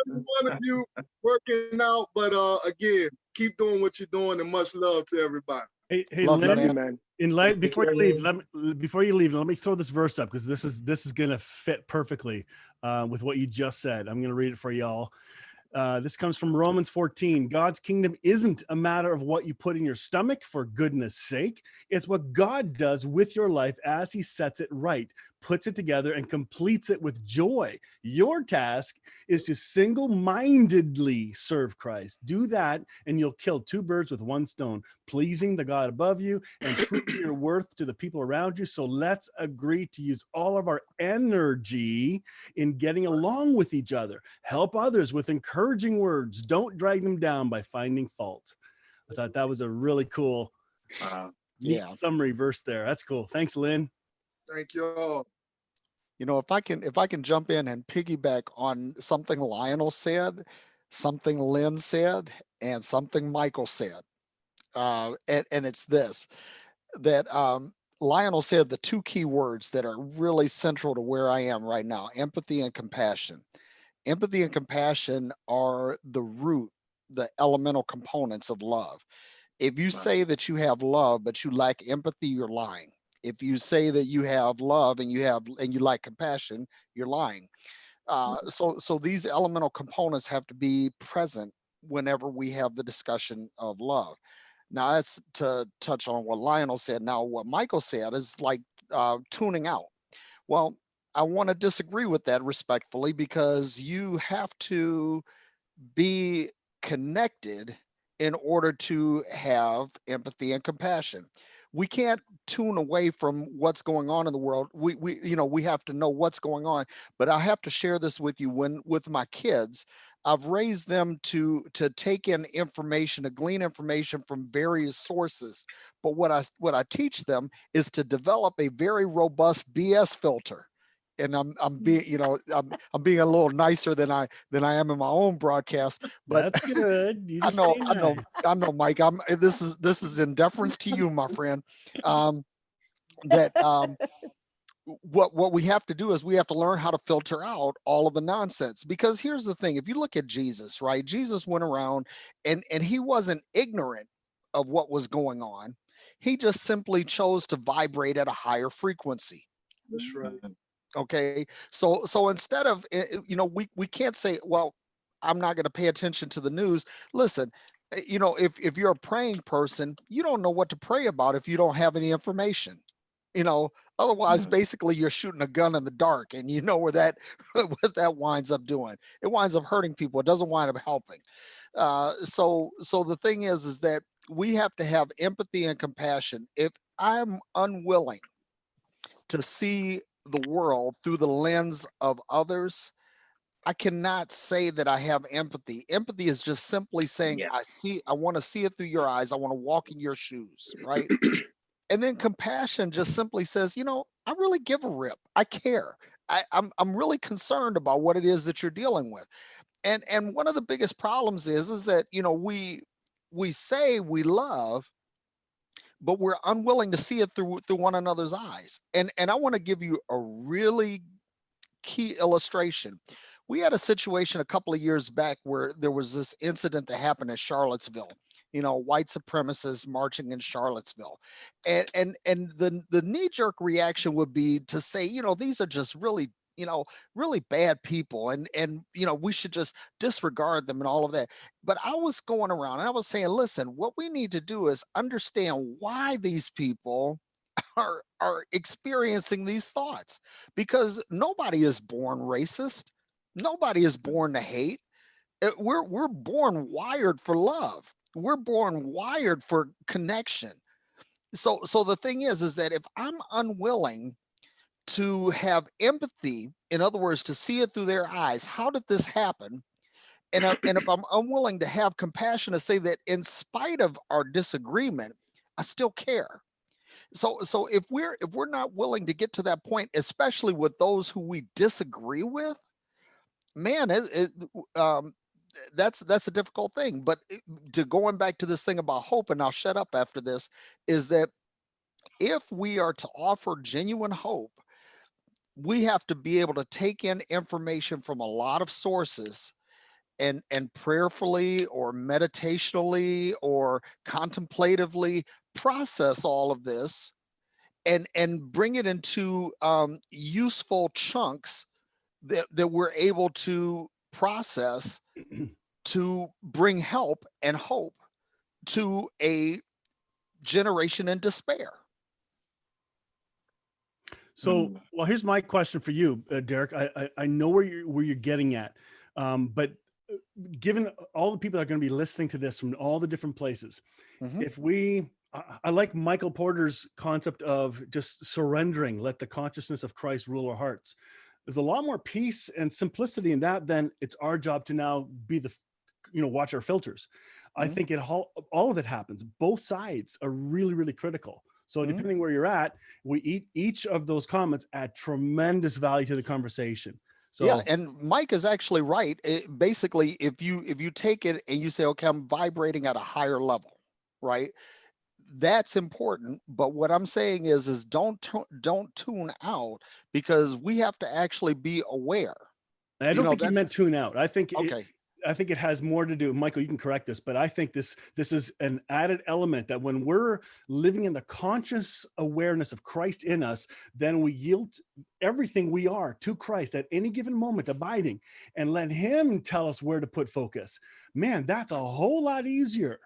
one of you working out, but again, keep doing what you're doing, and much love to everybody. Hey, Love Lynn, you, man. in light, before you leave, let me throw this verse up, because this is going to fit perfectly with what you just said. I'm going to read it for y'all. This comes from Romans 14. God's kingdom isn't a matter of what you put in your stomach, for goodness sake. It's what God does with your life as he sets it right, puts it together, and completes it with joy. Your task is to single-mindedly serve Christ. Do that, and you'll kill two birds with one stone, pleasing the God above you and proving your worth to the people around you. So let's agree to use all of our energy in getting along with each other. Help others with encouraging words. Don't drag them down by finding fault. I thought that was a really cool, neat summary verse there. That's cool. Thanks, Lynn. Thank you all. You know, if I can jump in and piggyback on something Lionel said, something Lynn said, and something Michael said, and it's this, that Lionel said the two key words that are really central to where I am right now: empathy and compassion. Empathy and compassion are the root, the elemental components of love. If you say that you have love but you lack empathy, you're lying. If you say that you have love and you lack compassion, you're lying. So these elemental components have to be present whenever we have the discussion of love. Now, that's to touch on what Lionel said. Now, what Michael said is like tuning out. Well, I want to disagree with that respectfully, because you have to be connected in order to have empathy and compassion. We can't tune away from what's going on in the world. We have to know what's going on. But I have to share this with you. With my kids, I've raised them to take in information, to glean information from various sources. But what I teach them is to develop a very robust BS filter. And I'm being a little nicer than I am in my own broadcast. But that's good. You just I know, Mike. This is in deference to you, my friend. What we have to do is we have to learn how to filter out all of the nonsense. Because here's the thing: if you look at Jesus, right? Jesus went around and he wasn't ignorant of what was going on. He just simply chose to vibrate at a higher frequency. That's right. Okay, so instead of, we can't say, well, I'm not going to pay attention to the news. Listen, if you're a praying person, you don't know what to pray about if you don't have any information. Otherwise, basically, you're shooting a gun in the dark, and you know what that winds up doing. It winds up hurting people. It doesn't wind up helping. So the thing is that we have to have empathy and compassion. If I'm unwilling to see the world through the lens of others, I cannot say that I have empathy. Empathy is just simply saying, I want to see it through your eyes. I want to walk in your shoes, right? And then compassion just simply says, I really give a rip. I care. I'm really concerned about what it is that you're dealing with. And one of the biggest problems is that, we say we love, but we're unwilling to see it through one another's eyes. And I want to give you a really key illustration. We had a situation a couple of years back where there was this incident that happened in Charlottesville. White supremacists marching in Charlottesville, and the knee-jerk reaction would be to say, these are just really bad people, and we should just disregard them and all of that. But I was going around and I was saying, listen, what we need to do is understand why these people are experiencing these thoughts, because nobody is born racist. Nobody is born to hate. We're born wired for love. We're born wired for connection. So the thing is that if I'm unwilling to have empathy, in other words, to see it through their eyes, how did this happen? And if I'm unwilling to have compassion, to say that in spite of our disagreement, I still care. So if we're not willing to get to that point, especially with those who we disagree with, man, that's a difficult thing. But to going back to this thing about hope, and I'll shut up after this, is that if we are to offer genuine hope, we have to be able to take in information from a lot of sources and prayerfully or meditationally or contemplatively process all of this and bring it into useful chunks that we're able to process to bring help and hope to a generation in despair. So, well, here's my question for you, Derek. I know where you're getting at, but given all the people that are going to be listening to this from all the different places, if I like Michael Porter's concept of just surrendering, let the consciousness of Christ rule our hearts. There's a lot more peace and simplicity in that than it's our job to now be the, watch our filters. I think all of it happens. Both sides are really, really critical. So depending where you're at, each of those comments add tremendous value to the conversation. So yeah, and Mike is actually right. Basically, if you take it and you say, okay, I'm vibrating at a higher level, right? That's important. But what I'm saying is don't tune out, because we have to actually be aware. I don't think you meant tune out. I think okay. I think it has more to do, Michael, you can correct this, but I think this is an added element that when we're living in the conscious awareness of Christ in us, then we yield everything we are to Christ at any given moment, abiding, and let him tell us where to put focus. Man, that's a whole lot easier.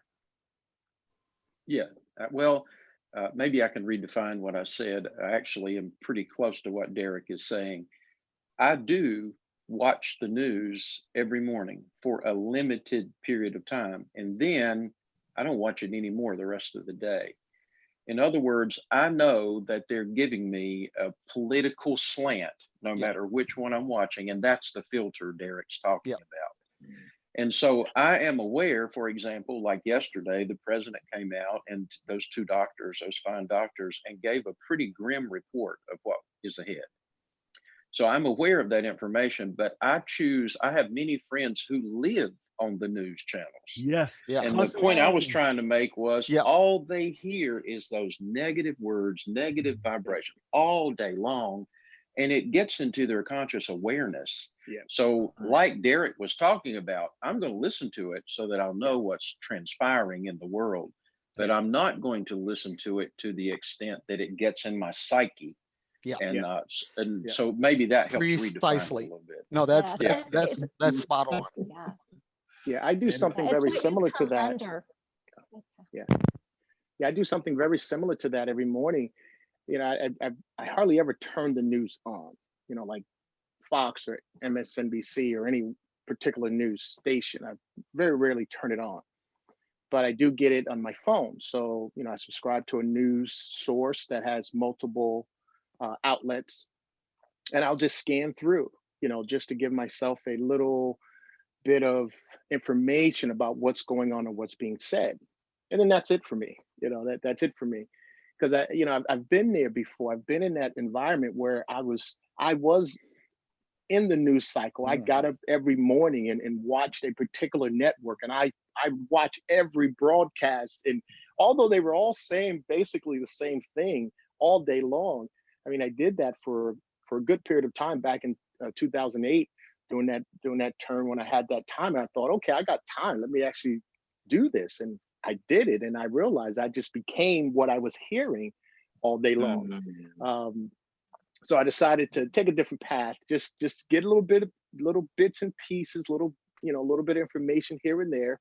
Yeah, well, maybe I can redefine what I said. I actually am pretty close to what Derek is saying. I do watch the news every morning for a limited period of time, and then I don't watch it anymore the rest of the day. In other words, I know that they're giving me a political slant no matter which one I'm watching, and that's the filter Derek's talking about. And so I am aware, for example, like yesterday, the president came out and those two doctors, those fine doctors, and gave a pretty grim report of what is ahead. So I'm aware of that information, but I have many friends who live on the news channels. Yes. Yeah. And the point I was trying to make was all they hear is those negative words, negative vibration all day long, and it gets into their conscious awareness. Yeah. So like Derek was talking about, I'm going to listen to it so that I'll know what's transpiring in the world, but I'm not going to listen to it to the extent that it gets in my psyche. Yeah. And so maybe that helps redefine it a little bit. No, that's spot on. Yeah, I do something very similar to that. Yeah, I do something very similar to that every morning. I hardly ever turn the news on, like Fox or MSNBC or any particular news station. I very rarely turn it on, but I do get it on my phone. So, I subscribe to a news source that has multiple outlets, and I'll just scan through, just to give myself a little bit of information about what's going on and what's being said. And then that's it for me. That's it for me. Because I've been there before. I've been in that environment where I was in the news cycle. I got up every morning and watched a particular network, and I watched every broadcast. And although they were all saying basically the same thing all day long, I mean, I did that for a good period of time back in 2008, doing that term when I had that time. And I thought, okay, I got time. Let me actually do this. And I did it. And I realized I just became what I was hearing all day long. So I decided to take a different path, just get little bits and pieces, little bit of information here and there.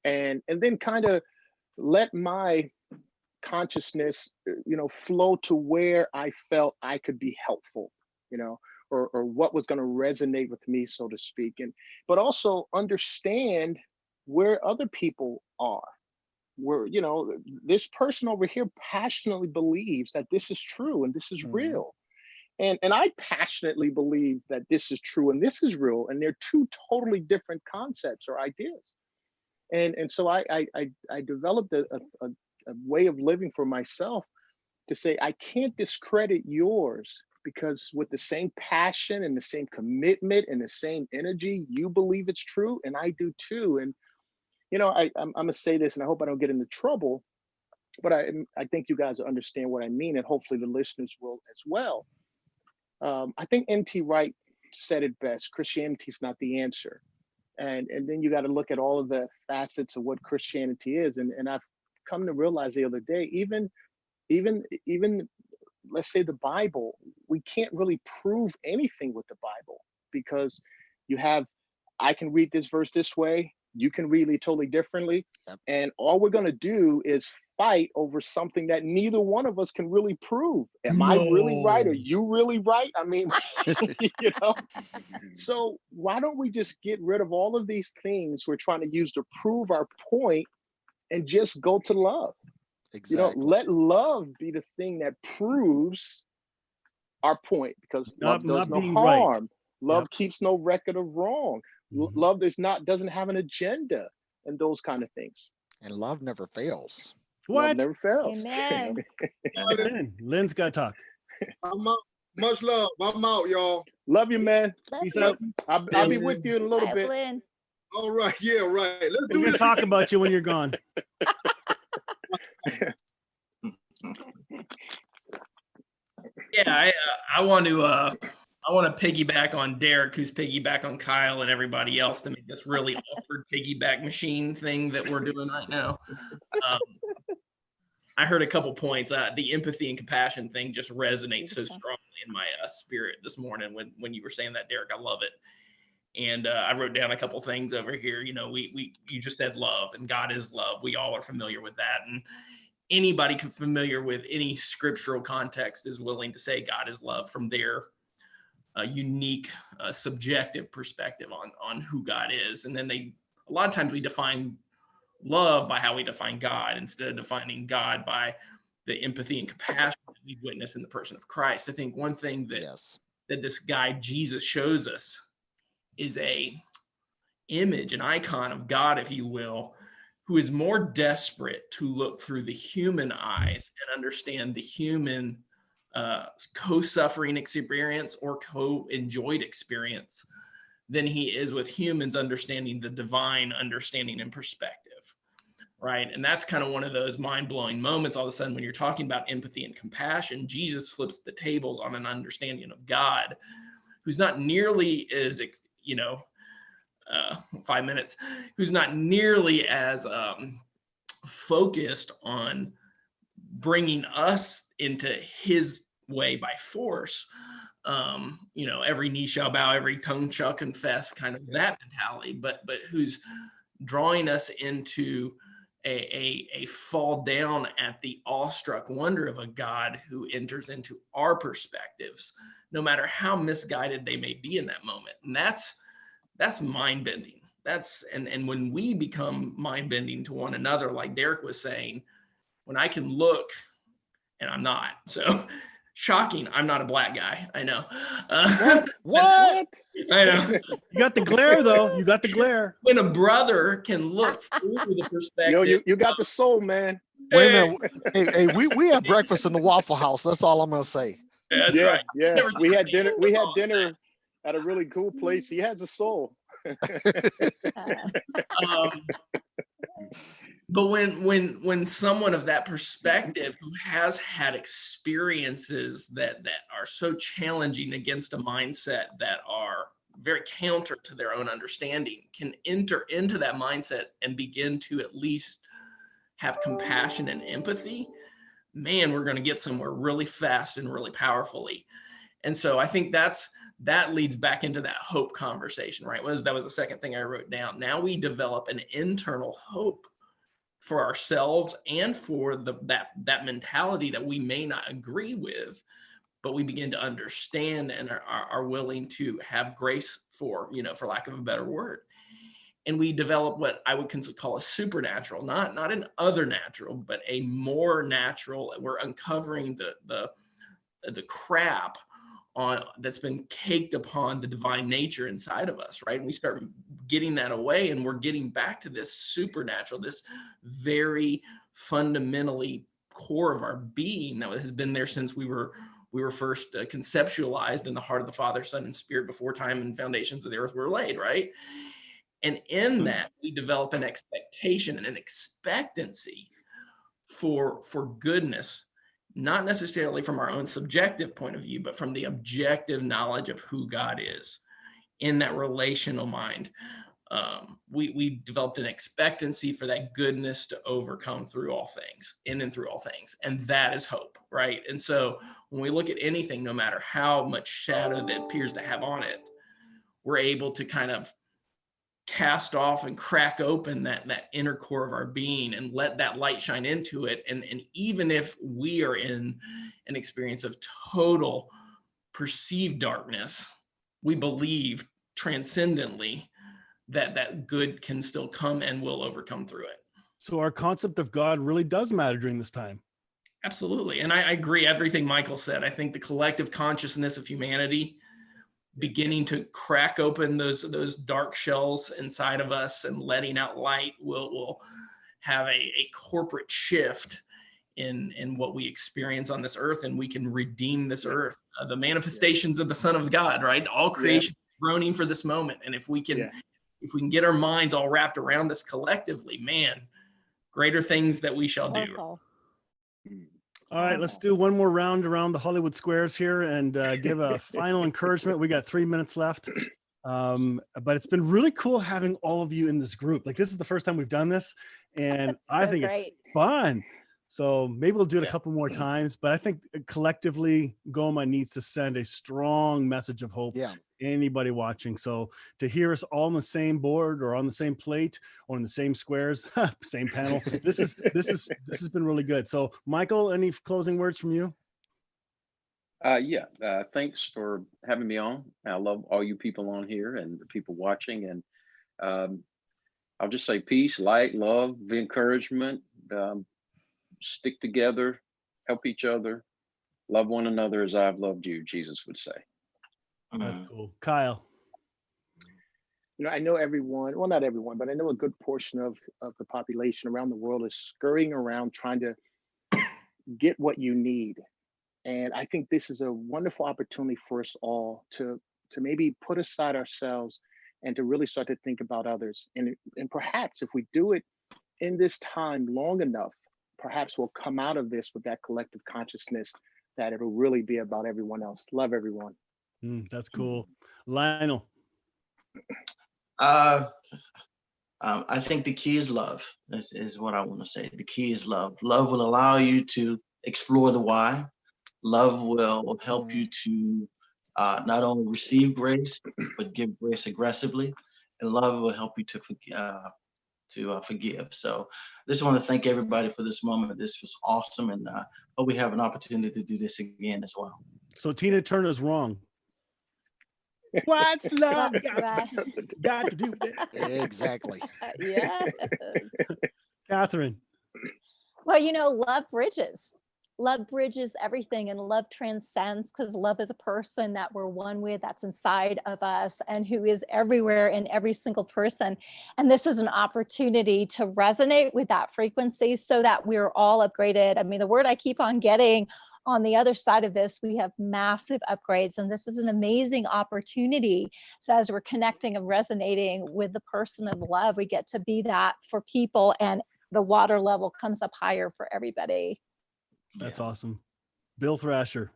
And then kind of let my consciousness, flow to where I felt I could be helpful, or what was going to resonate with me, so to speak. But also understand where other people are, where, this person over here passionately believes that this is true and this is real. And I passionately believe that this is true and this is real. And they're two totally different concepts or ideas. And so I developed a way of living for myself to say, I can't discredit yours, because with the same passion and the same commitment and the same energy, you believe it's true and I do too. And, I'm going to say this, and I hope I don't get into trouble, but I think you guys will understand what I mean, and hopefully the listeners will as well. I think N.T. Wright said it best: Christianity is not the answer. And then you got to look at all of the facets of what Christianity is. And I've come to realize the other day, even let's say the Bible, we can't really prove anything with the Bible, because I can read this verse this way, You can read it totally differently. Yep. And all we're going to do is fight over something that neither one of us can really prove. Am I really right? Are No. you really right? I mean, you know, so why don't we just get rid of all of these things we're trying to use to prove our point and just go to love? You know, Exactly. let love be the thing that proves our point, because love does Not no being right. harm. Love Yep. keeps no record of wrong. Mhm. Love doesn't have an agenda and those kind of things. And love never fails. Love What? never fails. Amen. Lynn's got to talk. I'm out. Much love. I'm out, y'all. Love you, man. Love Peace you. out. I'll be Yes. with you in a little Bye, bit. Lynn. All right. Yeah, right. Let's We're do going to this. talk about you when you're gone. Yeah, I want to piggyback on Derek, who's piggyback on Kyle and everybody else to make this really awkward piggyback machine thing that we're doing right now. I heard a couple points. The empathy and compassion thing just resonates so strongly in my spirit this morning when you were saying that, Derek. I love it. And I wrote down a couple things over here. You know, you just said love, and God is love. We all are familiar with that. And anybody familiar with any scriptural context is willing to say God is love from their unique subjective perspective on who God is. And then a lot of times we define love by how we define God instead of defining God by the empathy and compassion that we witness in the person of Christ. I think one thing that Yes. that this guy Jesus shows us is a image, an icon of God, if you will, who is more desperate to look through the human eyes and understand the human co-suffering experience or co-enjoyed experience than he is with humans understanding the divine understanding and perspective, right? And that's kind of one of those mind-blowing moments all of a sudden when you're talking about empathy and compassion. Jesus flips the tables on an understanding of God who's not nearly as, 5 minutes, who's not nearly as focused on bringing us into his way by force. Every knee shall bow, every tongue shall confess, kind of that mentality, but who's drawing us into a fall down at the awestruck wonder of a God who enters into our perspectives, no matter how misguided they may be in that moment. And that's mind bending. And when we become mind bending to one another, like Derek was saying, when I can look, and I'm not, so shocking, I'm not a black guy. I know. What? I know. You got the glare, though. You got the glare. When a brother can look through the perspective. Yo, you got the soul, man. Wait a minute. Hey, we had breakfast in the Waffle House. That's all I'm gonna say. That's Yeah, right. yeah. Never We seen had people dinner. We had wrong. dinner at a really cool place. He has a soul. But when someone of that perspective who has had experiences that are so challenging against a mindset that are very counter to their own understanding can enter into that mindset and begin to at least have compassion and empathy, man, we're going to get somewhere really fast and really powerfully. And so I think that leads back into that hope conversation, right? That was the second thing I wrote down. Now we develop an internal hope for ourselves and for that mentality that we may not agree with, but we begin to understand and are willing to have grace for lack of a better word. And we develop what I would call a supernatural, not an other natural, but a more natural. We're uncovering the crap that's been caked upon the divine nature inside of us, right? And we start getting that away, and we're getting back to this supernatural, this very fundamentally core of our being that has been there since we were first conceptualized in the heart of the Father, Son, and Spirit before time and foundations of the earth were laid, right? And in that, we develop an expectation and an expectancy for goodness, not necessarily from our own subjective point of view, but from the objective knowledge of who God is. In that relational mind, we developed an expectancy for that goodness to overcome through all things, in and through all things. And that is hope, right? And so when we look at anything, no matter how much shadow that appears to have on it, we're able to kind of cast off and crack open that inner core of our being and let that light shine into it. And even if we are in an experience of total perceived darkness, we believe transcendently that good can still come and will overcome through it. So our concept of God really does matter during this time. Absolutely. And I agree everything Michael said. I think the collective consciousness of humanity beginning to crack open those dark shells inside of us and letting out light will have a corporate shift in what we experience on this earth, and we can redeem this earth. The manifestations of the Son of God, right? All creation groaning for this moment. And if we can get our minds all wrapped around this collectively, man, greater things that we shall do. Wonderful. All right, let's do one more round around the Hollywood squares here and give a final encouragement. We got 3 minutes left. But it's been really cool having all of you in this group. Like, this is the first time we've done this, and I think it's fun. So maybe we'll do it a couple more times, but I think collectively GOMA needs to send a strong message of hope. Anybody watching. So to hear us all on the same board or on the same plate or in the same squares, same panel, this has been really good. So Michael, any closing words from you? Thanks for having me on. I love all you people on here and the people watching. And I'll just say peace, light, love, encouragement, stick together, help each other, love one another as I've loved you, Jesus would say. That's cool. Kyle. You know, I know everyone, well, not everyone, but I know a good portion of the population around the world is scurrying around trying to get what you need. And I think this is a wonderful opportunity for us all to maybe put aside ourselves and to really start to think about others. And perhaps if we do it in this time long enough, perhaps we'll come out of this with that collective consciousness that it'll really be about everyone else. Love everyone. That's cool. Lionel. I think the key is love, is what I want to say. The key is love. Love will allow you to explore the why. Love will help you to not only receive grace, but give grace aggressively. And love will help you to forgive. So I just want to thank everybody for this moment. This was awesome. And hope we have an opportunity to do this again as well. So Tina Turner's wrong. What's love got to do with it? Exactly. Yeah. Catherine. Well, you know, love bridges. Love bridges everything, and love transcends, because love is a person that we're one with, that's inside of us and who is everywhere in every single person. And this is an opportunity to resonate with that frequency so that we're all upgraded. I mean, the word I keep on getting on the other side of this, we have massive upgrades, and this is an amazing opportunity. So as we're connecting and resonating with the person of love, we get to be that for people, and the water level comes up higher for everybody. That's awesome. Bill Thrasher.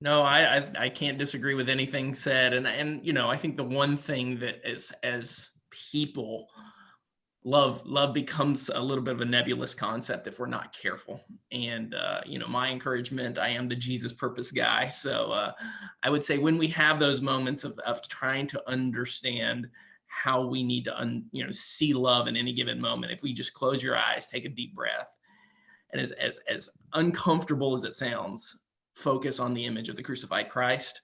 No, I can't disagree with anything said. And you know, I think the one thing that as people, love becomes a little bit of a nebulous concept if we're not careful. And you know, my encouragement, I am the Jesus purpose guy. So I would say when we have those moments of trying to understand how we need to see love in any given moment, if we just close your eyes, take a deep breath, and as uncomfortable as it sounds, focus on the image of the crucified Christ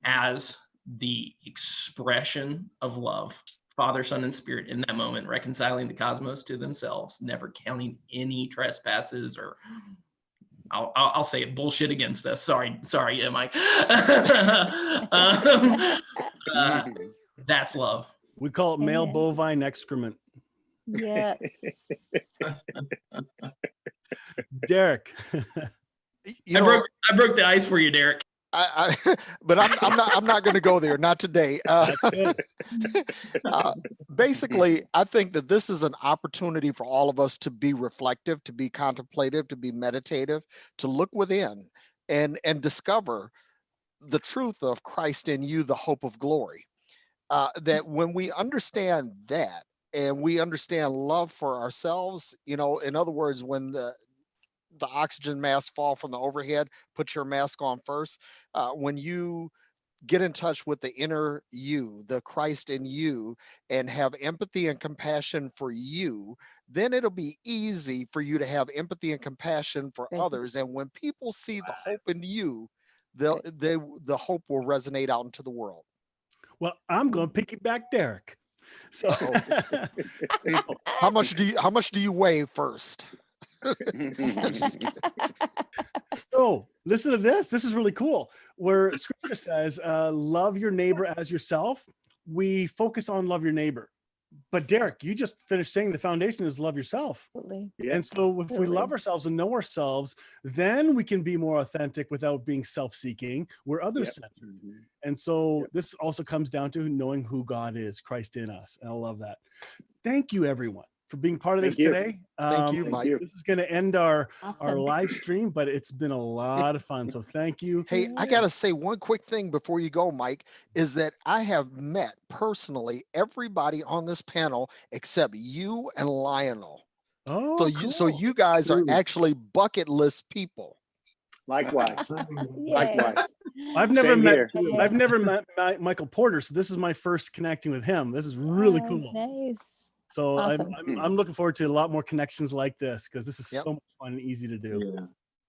as the expression of love, Father, Son, and Spirit in that moment, reconciling the cosmos to themselves, never counting any trespasses or I'll say it, bullshit against us. Sorry, yeah, Mike. That's love. We call it male bovine excrement. Yes. Derek. I broke the ice for you, Derek. But I'm not going to go there. Not today. Basically, I think that this is an opportunity for all of us to be reflective, to be contemplative, to be meditative, to look within and discover the truth of Christ in you, the hope of glory. That when we understand that, and we understand love for ourselves, you know, in other words, when the oxygen masks fall from the overhead, put your mask on first. When you get in touch with the inner you, the Christ in you, and have empathy and compassion for you, then it'll be easy for you to have empathy and compassion for Thank you. others. And when people see the hope in you, the hope will resonate out into the world. Well, I'm going to piggyback Derek. So How much do you weigh first? So listen to this. This is really cool. Where scripture says, love your neighbor as yourself. We focus on love your neighbor. But Derek, you just finished saying the foundation is love yourself. Absolutely. Yeah. And so if we Absolutely. love ourselves and know ourselves, then we can be more authentic without being self-seeking. We're other-centered. And so this also comes down to knowing who God is, Christ in us. And I love that. Thank you, everyone, for being part of Thank this you. today. Thank you, Mike. This is going to end our Awesome. live stream, but it's been a lot of fun. So thank you. Hey, I got to say one quick thing before you go, Mike, is that I have met personally everybody on this panel except you and Lionel. Oh, So you guys are Ooh. actually bucket list people. Likewise. Yay. Likewise. I've never Same met here. I've never met Michael Porter, so this is my first connecting with him. This is really Oh, cool. Nice. So Awesome. I'm looking forward to a lot more connections like this because this is Yep. so much fun and easy to do. Yeah.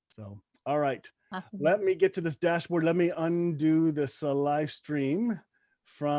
So, all right, Awesome. let me get to this dashboard. Let me undo this live stream from